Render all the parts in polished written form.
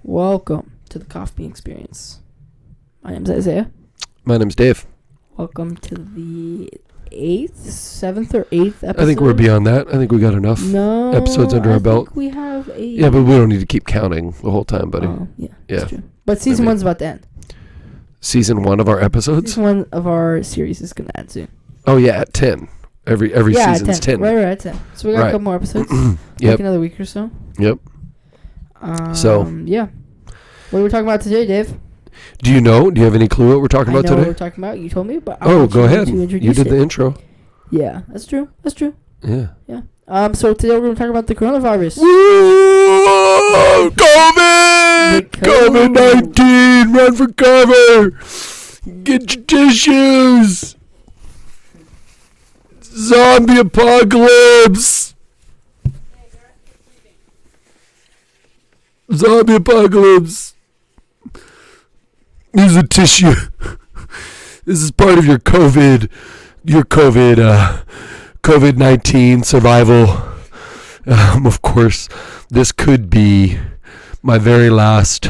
Welcome to the Coffee Experience. My name's Isaiah. My name's Dave. Welcome to the 7th or 8th episode. I think we're beyond that. I think we got enough episodes under our belt. We have 8. Yeah, but we don't need to keep counting the whole time, buddy. Oh, yeah. Yeah. That's true. But season 1's about to end. Season 1 of our episodes? Season 1 of our series is going to end soon. Oh, yeah, at 10. Every season's 10. Right, at 10. So we got a couple more episodes. Yep. Like another week or so. Yep. Yeah. What are we talking about today, Dave? Do you know? Do you have any clue what we're talking about I know today? what we're talking about. You told me, but go ahead. You did the intro. Yeah, that's true. Yeah. So today we're going to talk about the coronavirus. Woo! COVID-19! Run for cover! Get your tissues! Zombie apocalypse! Zombie apocalypse! Here's a tissue. This is part of your COVID-19 survival. Of course, this could be my very last.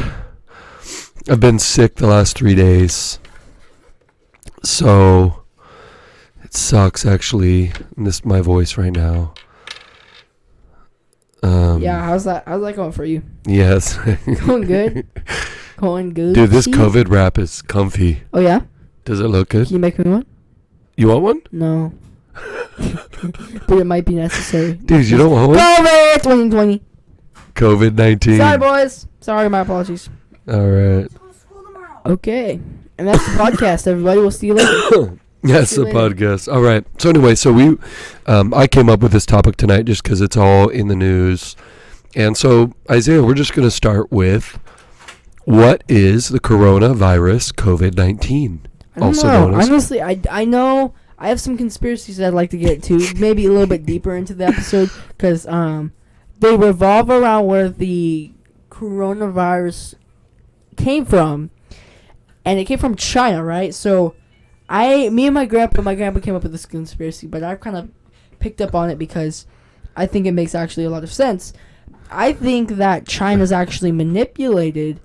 I've been sick the last 3 days. So, it sucks actually. This is my voice right now. Yeah, how's that going for you? Yes. Going good? Going good? Dude, this COVID wrap is comfy. Oh, yeah? Does it look good? Can you make me one? You want one? No. But it might be necessary. Dude, you don't want one? COVID 2020. COVID-19. Sorry, boys. Sorry, my apologies. All right. Okay. And that's the podcast, everybody. We'll see you later. Yes, the podcast. All right. So anyway, I came up with this topic tonight just because it's all in the news. And so, Isaiah, we're just going to start with, what is the coronavirus COVID-19? Honestly, I know I have some conspiracies I'd like to get to, maybe a little bit deeper into the episode, because they revolve around where the coronavirus came from, and it came from China, right? So, me and my grandpa came up with this conspiracy, but I've kind of picked up on it because I think it makes actually a lot of sense. I think that China's actually manipulated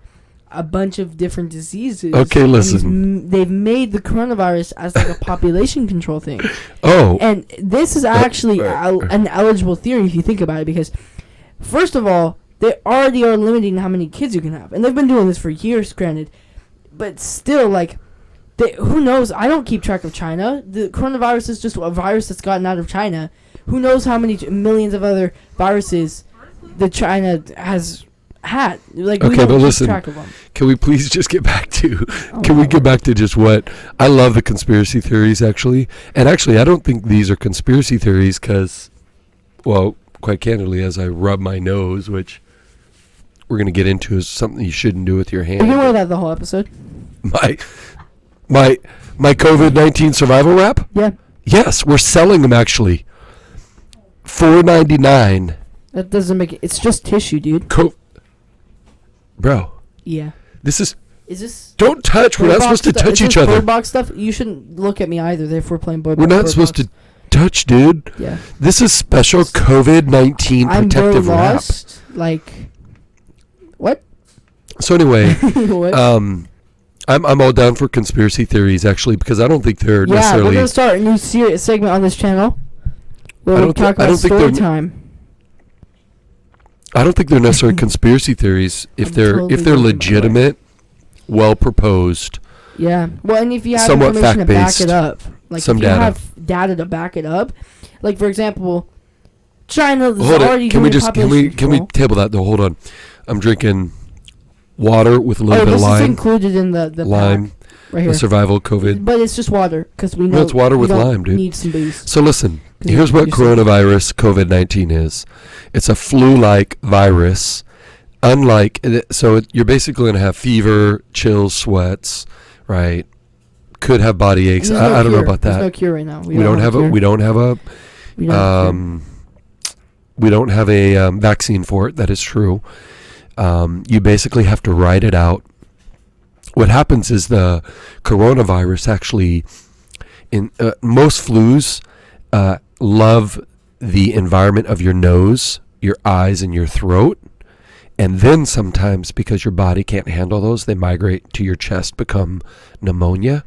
a bunch of different diseases. Okay, listen. They've made the coronavirus as like a population control thing. Oh. And this is actually an eligible theory if you think about it, because first of all, they already are limiting how many kids you can have. And they've been doing this for years, granted. But still, like, who knows? I don't keep track of China. The coronavirus is just a virus that's gotten out of China. Who knows how many millions of other viruses that China has had? Like, okay, but listen, track of them. Can we please just get back to we get back to just what I love, the conspiracy theories, actually. And actually, I don't think these are conspiracy theories because, well, quite candidly, as I rub my nose, which we're going to get into, is something you shouldn't do with your hand. You can wear that the whole episode. My COVID-19 survival wrap? Yeah. Yes, we're selling them actually. $4.99. That doesn't make it. It's just tissue, dude. Bro. Yeah. Is this? Don't touch. We're not supposed to touch each other. Bird box stuff. You shouldn't look at me either. If we're playing bird box. We're not supposed to touch, dude. Yeah. This is special COVID-19 protective wrap. I'm lost. Like, what? So anyway, what? I'm all down for conspiracy theories actually, because I don't think they're necessarily. We're gonna start a new segment on this channel where we talk about story time. I don't think they're necessarily conspiracy theories if they're legitimate, well proposed. Yeah. Well, and if you have somewhat information to back it up, like some if you data. have data to back it up, like for example, China is Hold already it. doing Can we table that though? Hold on. I'm drinking water with a little bit of lime. This is included in the lime pack right here. The survival COVID. But it's just water because we know it's water with lime, dude. Need some booze. So listen, here's what coronavirus COVID-19 is. It's a flu-like virus. You're basically going to have fever, chills, sweats, right? Could have body aches. I don't know about that. There's no cure right now. We don't have a vaccine for it. That is true. You basically have to ride it out. What happens is the coronavirus actually, in most flus, love the environment of your nose, your eyes, and your throat. And then sometimes, because your body can't handle those, they migrate to your chest, become pneumonia.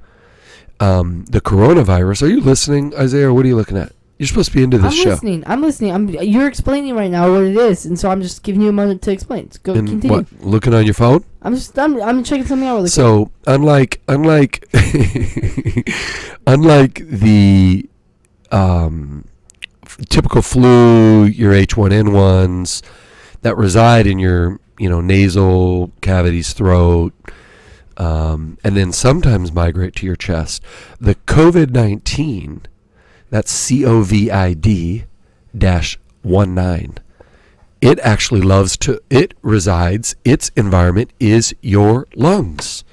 The coronavirus, are you listening, Isaiah, or what are you looking at? You're supposed to be into this show. I'm listening. You're explaining right now what it is, and so I'm just giving you a moment to explain. Go And continue. what, looking on your phone? I'm checking something out really quick. So unlike unlike the typical flu, your H1N1s that reside in your nasal cavities, throat, and then sometimes migrate to your chest, the COVID-19, that's COVID-19, it actually its environment is your lungs,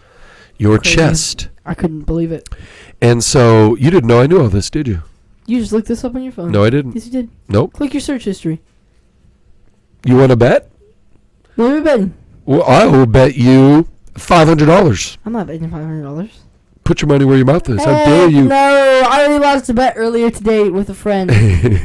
your Crazy. chest. I couldn't believe it. And so you didn't know I knew all this, did you? You just looked this up on your phone. No, I didn't. Yes, you did. Nope. Click your search history. You want to bet? What are we betting? Well, I will bet you $500. I'm not betting $500. Put your money where your mouth is. How dare you? No, I already lost a bet earlier today with a friend.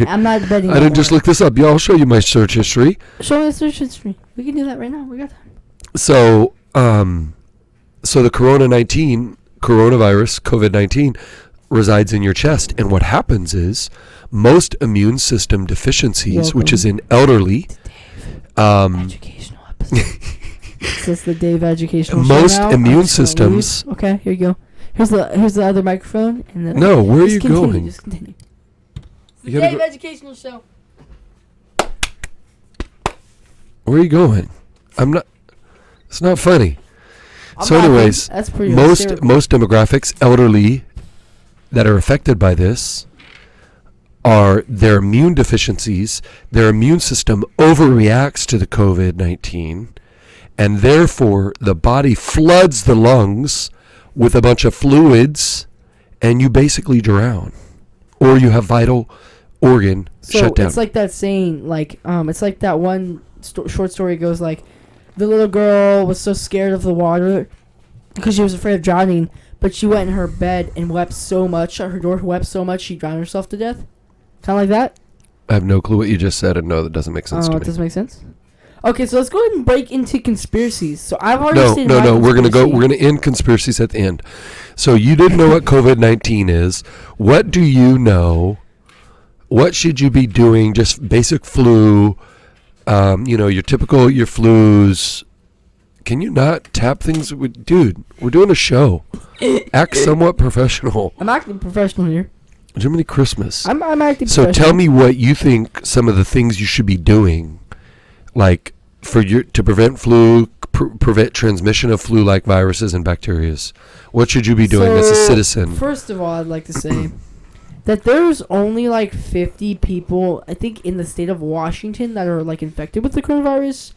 I'm not betting. I didn't just look this up. Yeah, I'll show you my search history. Show me the search history. We can do that right now. We got time. So, the coronavirus, COVID-19, resides in your chest, and what happens is most immune system deficiencies, which is in elderly, educational episode. Is this the Dave educational show most now? immune systems. Okay, here you go. Here's the other microphone. And No, where are you continue, going? Just continue. It's the You gotta Dave go- educational show. Where are you going? I'm not. It's not funny. I'm So laughing. anyways, That's pretty most hysterical. demographics, elderly, that are affected by this, are their immune deficiencies. Their immune system overreacts to the COVID-19, and therefore the body floods the lungs with a bunch of fluids, and you basically drown, or you have vital organ shut down. It's like that saying, it's like that one short story goes like, the little girl was so scared of the water because she was afraid of drowning, but she went in her bed and wept so much, her door wept so much, she drowned herself to death. Kind of like that? I have no clue what you just said, and no, that doesn't make sense to Oh, me. it doesn't make sense? Okay, so let's go ahead and break into conspiracies. So I've already stated my No. We're conspiracy. gonna end conspiracies at the end. So you didn't know what COVID-19 is. What do you know? What should you be doing? Just basic flu. Your flus. Can you not tap things? Dude, we're doing a show. Act somewhat professional. I'm acting professional here. Jiminy Christmas. I'm acting So professional. tell me what you think some of the things you should be doing, like to prevent flu, prevent transmission of flu-like viruses and bacteria. What should you be doing as a citizen? First of all, I'd like to say that there's only like 50 people, I think, in the state of Washington that are like infected with the coronavirus.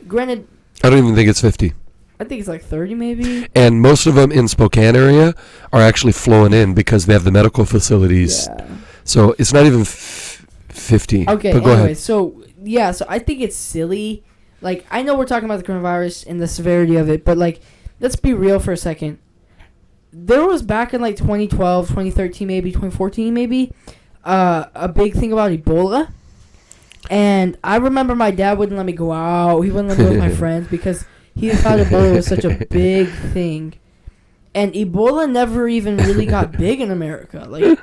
Granted, I don't even think it's 50. I think it's like 30 maybe. And most of them in Spokane area are actually flowing in because they have the medical facilities. Yeah. So it's not even 50. Okay, but go anyway, ahead. so I think it's silly. Like, I know we're talking about the coronavirus and the severity of it, but like, let's be real for a second. There was back in like 2012, 2013 maybe, 2014 maybe, a big thing about Ebola. And I remember my dad wouldn't let me go out. He wouldn't let me go with my friends because he thought Ebola was such a big thing. And Ebola never even really got big in America. Like,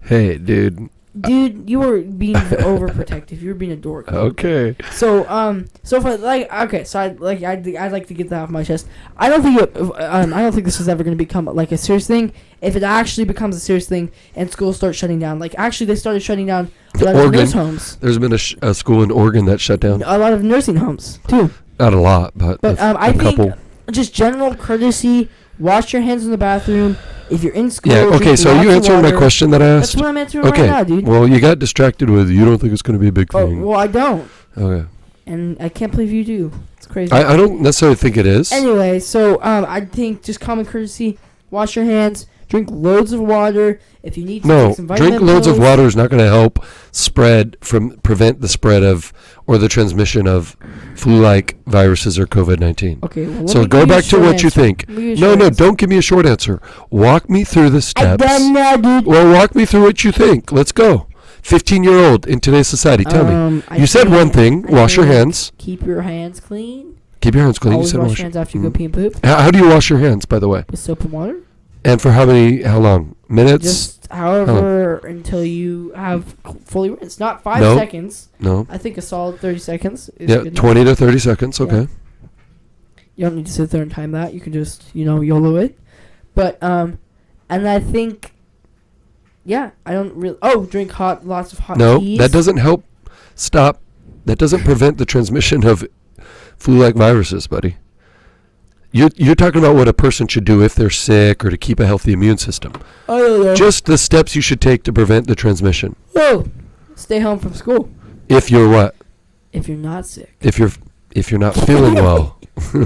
Hey, dude. dude, you were being overprotective. You were being a dork. Okay. So for like, okay, so I'd like to get that off my chest. I don't think this is ever going to become like a serious thing. If it actually becomes a serious thing and schools start shutting down, like actually they started shutting down a lot of nursing homes. There's been a school in Oregon that shut down. A lot of nursing homes too. Not a lot, but I a think couple. just general courtesy. Wash your hands in the bathroom. If you're in school, Yeah, okay, drink so are lots you of answering my water. question that I asked? That's what I'm answering Okay, right now, dude. well, you got distracted with you don't think it's going to be a big thing. Well, I don't. Okay. And I can't believe you do. It's crazy. I don't necessarily think it is. Anyway, so I think just common courtesy, wash your hands, drink loads of water. If you need to No, take some vitamin drink loads of pills. water is not going to help prevent the spread of or the transmission of flu-like viruses or COVID-19. Okay, well, let So me go give you a back to short what you answer. think. Let me give you a No, short no, answer. don't give me a short answer. Walk me through the I steps. done now, dude. Well, walk me through what you think. Let's go. 15-year-old in today's society, tell me. You said one thing, wash your hands. Keep your hands clean. Keep your hands clean. Always you said wash your hands after you go pee and poop. How do you wash your hands, by the way? With soap and water. And for how long? Minutes? Just however until you have fully rinsed. Not 5 seconds. No. I think a solid 30 seconds is good 20 enough. to 30 seconds, okay. Yeah. You don't need to sit there and time that. You can just, YOLO it. But, and I think, I don't really... Oh, drink lots of hot teas. No, that doesn't help stop... That doesn't prevent the transmission of flu-like viruses, buddy. You're talking about what a person should do if they're sick or to keep a healthy immune system. I don't know. Just the steps you should take to prevent the transmission. Oh, stay home from school. If you're what? If you're not sick. If you're not feeling well. See,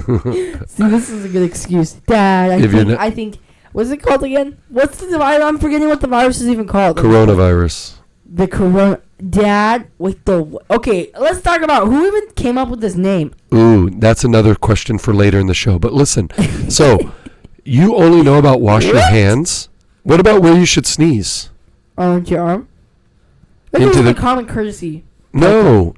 this is a good excuse. Dad, I think, what's it called again? What's the virus? I'm forgetting what the virus is even called. Coronavirus. The corona... Dad, okay, let's talk about who even came up with this name. Ooh, that's another question for later in the show. But listen, so you only know about wash your hands. What about where you should sneeze? Into your arm? Into the common courtesy. No.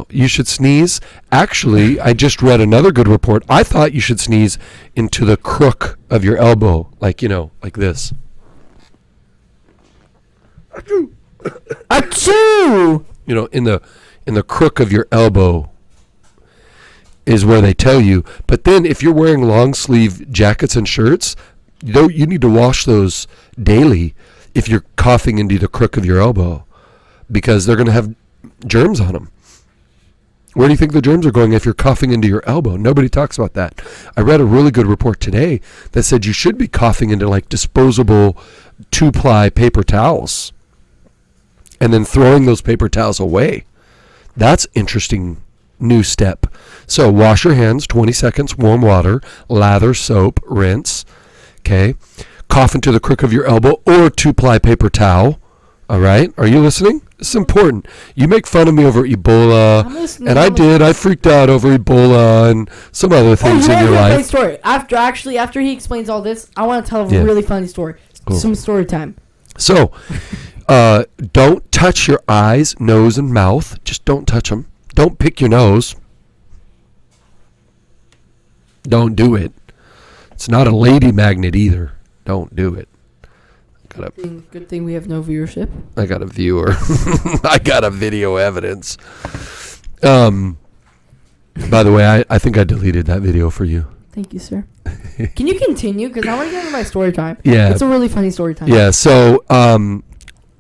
You should sneeze. Actually, I just read another good report. I thought you should sneeze into the crook of your elbow, like this. Achoo! In the crook of your elbow is where they tell you. But then if you're wearing long sleeve jackets and shirts, you need to wash those daily if you're coughing into the crook of your elbow, because they're going to have germs on them. Where do you think the germs are going if you're coughing into your elbow? Nobody talks about that. I read a really good report today that said you should be coughing into like disposable 2-ply paper towels and then throwing those paper towels away. That's interesting new step. So wash your hands, 20 seconds, warm water, lather, soap, rinse. Okay. Cough into the crook of your elbow or 2-ply paper towel. All right. Are you listening? This is important. You make fun of me over Ebola, and I did. I freaked out over Ebola and some other things in your life. Story. After he explains all this, I want to tell a really funny story. Cool. Some story time. So, don't touch your eyes, nose, and mouth. Just don't touch them. Don't pick your nose. Don't do it. It's not a lady magnet either. Don't do it. Good thing we have no viewership. I got a viewer. I got a video evidence. By the way, I think I deleted that video for you. Thank you, sir. Can you continue? Because I want to get into my story time. Yeah. It's a really funny story time. Yeah, so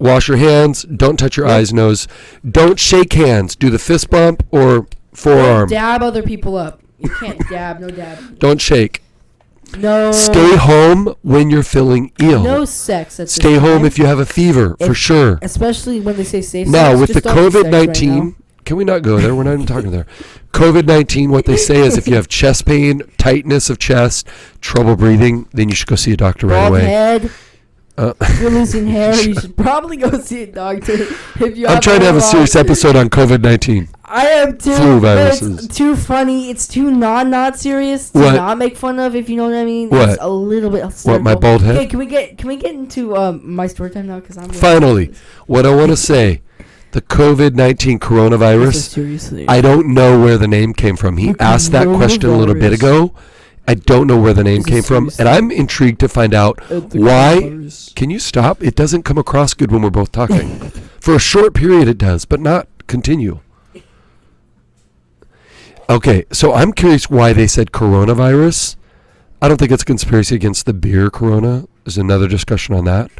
wash your hands. Don't touch your eyes, nose. Don't shake hands. Do the fist bump or forearm. Don't dab other people up. You can't dab. No dab. Don't shake. No. Stay home when you're feeling ill. No sex. Stay home if you have a fever, for sure. Especially when they say safe now, sex. With the COVID-19, right, can we not go there? We're not even talking there. COVID-19, what they say is if you have chest pain, tightness of chest, trouble breathing, then you should go see a doctor right away. Head. If you're losing hair, you should probably go see a doctor. I'm trying to have a serious episode on COVID-19. I am too. Flu viruses. It's too funny. It's too not serious to not make fun of, if you know what I mean. What? It's a little bit hysterical. What, my bald head? Okay, can we get into my story time now? Because I'm finally, what I want to say, the COVID-19 coronavirus. Seriously. I don't know where the name came from. He asked that question a little bit ago. I don't know where the name came from, and I'm intrigued to find out why. Can you stop? It doesn't come across good when we're both talking. For a short period it does, but not continue. Okay, so I'm curious why they said coronavirus. I don't think it's a conspiracy against the beer Corona. There's another discussion on that.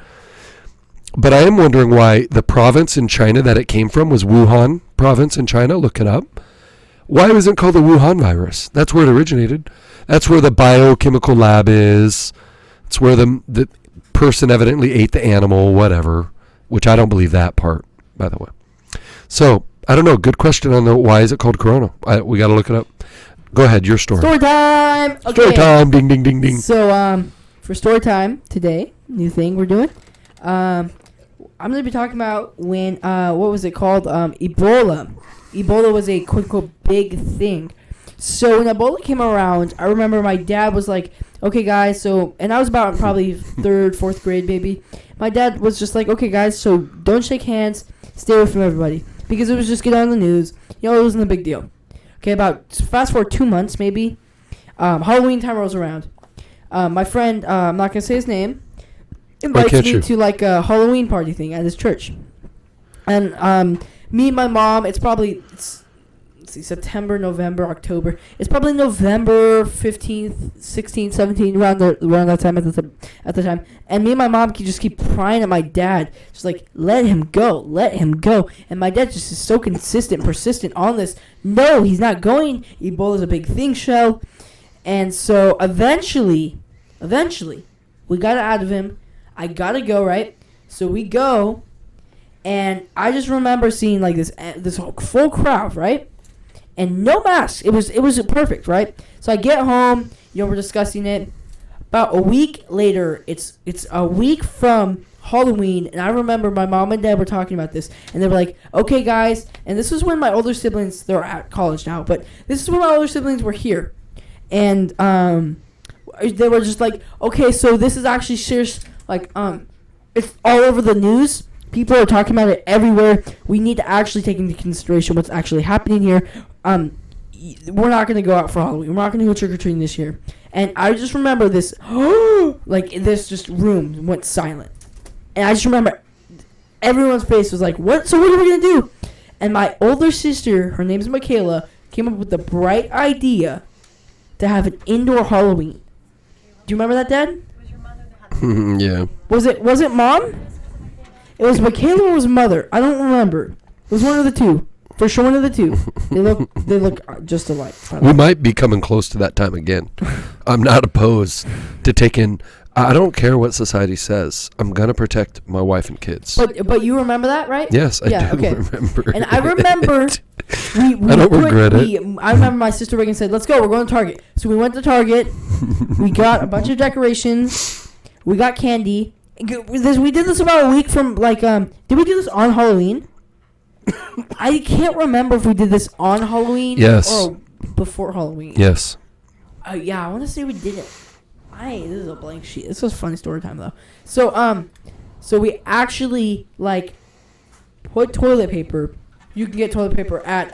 But I am wondering why the province in China that it came from was Wuhan province in China. Look it up. Why was it called the Wuhan virus? That's where it originated. That's where the biochemical lab is. It's where the person evidently ate the animal, whatever, which I don't believe that part, by the way. So, I don't know. Good question on the why is it called Corona. We got to look it up. Go ahead, your story. Story time! Okay. Story time, ding, ding, ding, ding. So, for story time today, new thing we're doing, I'm going to be talking about when, what was it called? Ebola. Ebola was a quote-unquote big thing. So when Ebola came around, I remember my dad was like, okay, guys, so, and I was about probably 3rd, 4th grade, maybe. My dad was just like, okay, guys, so don't shake hands, stay away from everybody. Because it was just get on the news. You know, it wasn't a big deal. Okay, about fast forward 2 months, maybe. Halloween time rolls around. My friend, I'm not going to say his name, invites me to like a Halloween party thing at his church. And me and my mom, it's probably, let's see, September, November, October. It's probably November 15th, 16th, 17th, around that time at the time. And me and my mom just keep prying at my dad. Just like, let him go, let him go. And my dad just is so consistent, persistent on this. No, he's not going. Ebola's a big thing show. And so eventually, we got it out of him. I gotta go, right? So we go, and I just remember seeing like this whole full crowd, right? And no mask. It was perfect, right? So I get home, we're discussing it. About a week later, it's a week from Halloween, and I remember my mom and dad were talking about this, and they were like, okay, guys, and this is when my older siblings, they're at college now, but this is when my older siblings were here. And they were just like, okay, so this is actually serious, like, it's all over the news. People are talking about it everywhere. We need to actually take into consideration what's actually happening here. We're not going to go out for Halloween. We're not going to go trick-or-treating this year. And I just remember this, like, this just room went silent. And I just remember everyone's face was like, what? So what are we going to do? And my older sister, her name's Michaela, came up with the bright idea to have an indoor Halloween. Do you remember that, Dad? It was your mother that had Yeah. Was it Mom? It was Michaela or was Mother? I don't remember. It was one of the two. For sure, one of the two. They look just alike. We might be coming close to that time again. I'm not opposed to taking. I don't care what society says. I'm gonna protect my wife and kids. But you remember that, right? Yes, I do remember. And I remember. I don't regret it. I remember my sister Reagan said, "Let's go. We're going to Target." So we went to Target. We got a bunch of decorations. We got candy. We did this about a week from like. Did we do this on Halloween? I can't remember if we did this on Halloween. Yes. Or before Halloween. Yes. Yeah, I want to say we did it. This is a blank sheet. This was funny story time though. So we actually like put toilet paper. You can get toilet paper at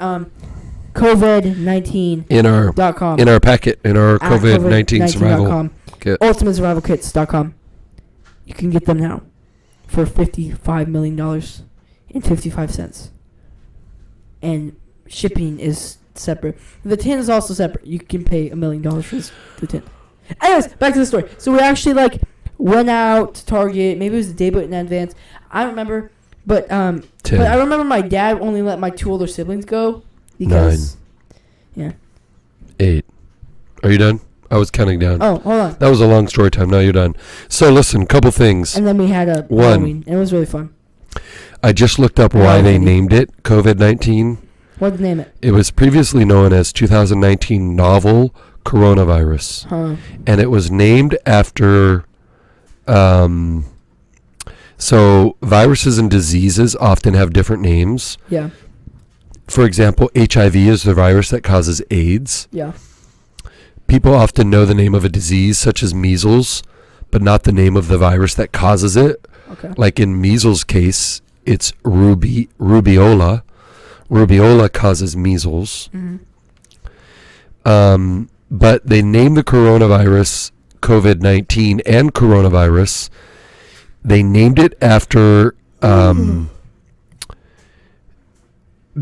COVID-19 in our .com. in our packet in our COVID-19 survival kit. UltimateSurvivalKits.com. You can get them now for $55 million and 55 cents. And shipping is separate. The tin is also separate. You can pay $1 million for the tin. Anyways, back to the story. So we actually like went out to Target. Maybe it was the day but in advance. I don't remember. But I remember my dad only let my 2 older siblings go because 9. Yeah. 8. Are you done? I was counting down. Oh, hold on. That was a long story time. Now you're done. So listen, couple things. And then we had a Halloween, and it was really fun. I just looked up why they named it COVID-19. What did they name it? It was previously known as 2019 novel coronavirus. Huh. And it was named after so viruses and diseases often have different names. Yeah. For example, HIV is the virus that causes AIDS. Yeah. People often know the name of a disease such as measles, but not the name of the virus that causes it. Okay. Like in measles case, it's rubeola. Rubeola causes measles. Mm-hmm. But they named the coronavirus COVID-19 and coronavirus. They named it after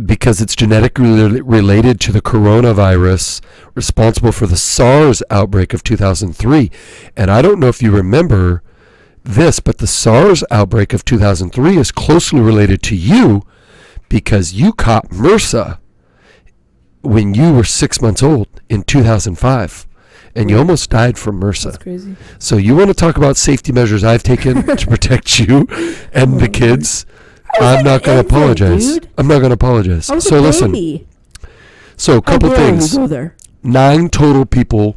because it's genetically related to the coronavirus responsible for the SARS outbreak of 2003. And I don't know if you remember this, but the SARS outbreak of 2003 is closely related to you because you caught MRSA when you were 6 months old in 2005. And you almost died from MRSA. That's crazy. So you want to talk about safety measures I've taken to protect you and the kids? I'm not going to apologize. Dude. I'm not going to apologize. I was So a listen. baby. So a couple How dare things. you go there? 9 total people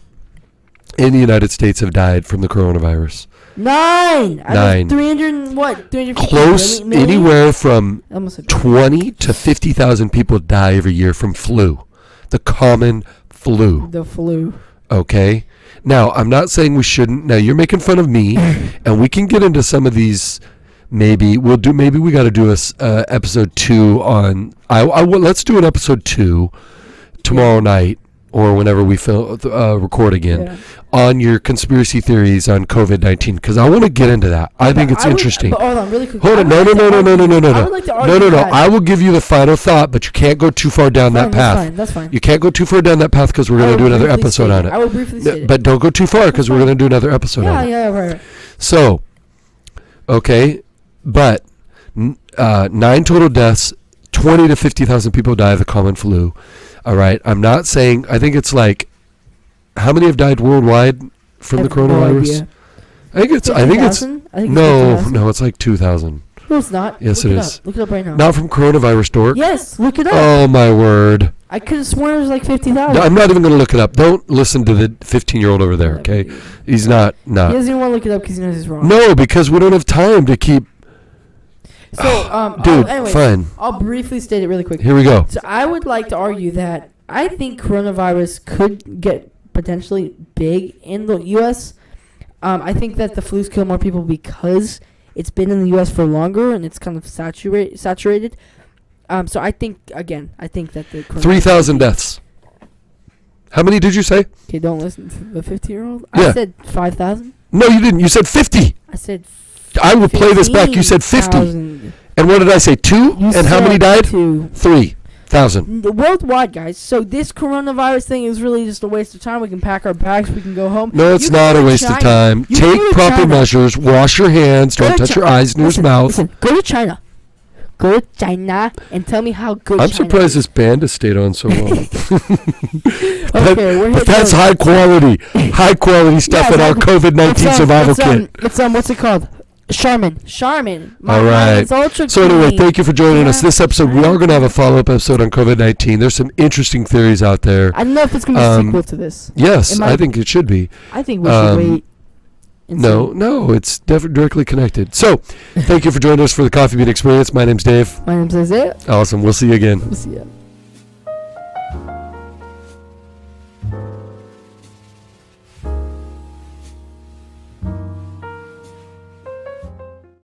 in the United States have died from the coronavirus. 9. 9. 300 and what? 350 Close million? anywhere from I almost said 20 to 50,000 people die every year from flu. The common flu. the flu. Okay. Now, I'm not saying we shouldn't. Now, you're making fun of me, and we can get into some of these. Maybe we got to do a episode 2 on. Let's do an episode 2 tomorrow night or whenever we record again on your conspiracy theories on COVID-19 because I want to get into that. I think it's interesting. Hold on, really quick. Hold on, no. No. I will give you the final thought, but you can't go too far down that path. That's fine. You can't go too far down that path because we're going to do another episode on it. I will briefly state it. But don't go too far because we're going to do another episode on it. Yeah, right. So, okay, but 9 total deaths, 20 to 50,000 people die of the common flu. All right, I'm not saying. I think it's like, how many have died worldwide from the coronavirus? I think it's no, it's like 2,000. No, it's not. Yes, it is. Look it up right now. Not from coronavirus, dork. Yes, look it up. Oh my word! I could have sworn it was like 50,000. No, I'm not even going to look it up. Don't listen to the 15-year-old over there. Okay, he's not. He doesn't even want to look it up because he knows he's wrong. No, because we don't have time to keep. So, dude, anyways, fine. I'll briefly state it really quick. Here we go. So I would like to argue that I think coronavirus could get potentially big in the U.S. I think that the flu's kill more people because it's been in the U.S. for longer and it's kind of saturated. So I think that the 3,000 deaths. How many did you say? Okay, don't listen to the 50-year-old. Yeah. I said 5,000. No, you didn't. You said 50. I said. I will play this back. You said 50. And what did I say? 2? And how many died? 3,000. Worldwide, guys. So this coronavirus thing is really just a waste of time. We can pack our bags. We can go home. No, it's not a waste of time. Take proper measures. Wash your hands. Don't touch your eyes, nose, mouth. Listen, go to China. Go to China and tell me how good I'm China surprised is. this band has stayed on so long. Okay, we're but that's high quality stuff in our COVID-19 survival kit. It's what's it called? Charmin. All right. So anyway, thank you for joining us. This episode, we are going to have a follow-up episode on COVID-19. There's some interesting theories out there. I don't know if it's going to be a sequel to this. Yes, I think it should be. I think we should wait. No, it's directly connected. So, thank you for joining us for the Coffee Bean Experience. My name's Dave. My name's Isaiah. Awesome. We'll see you again. We'll see you.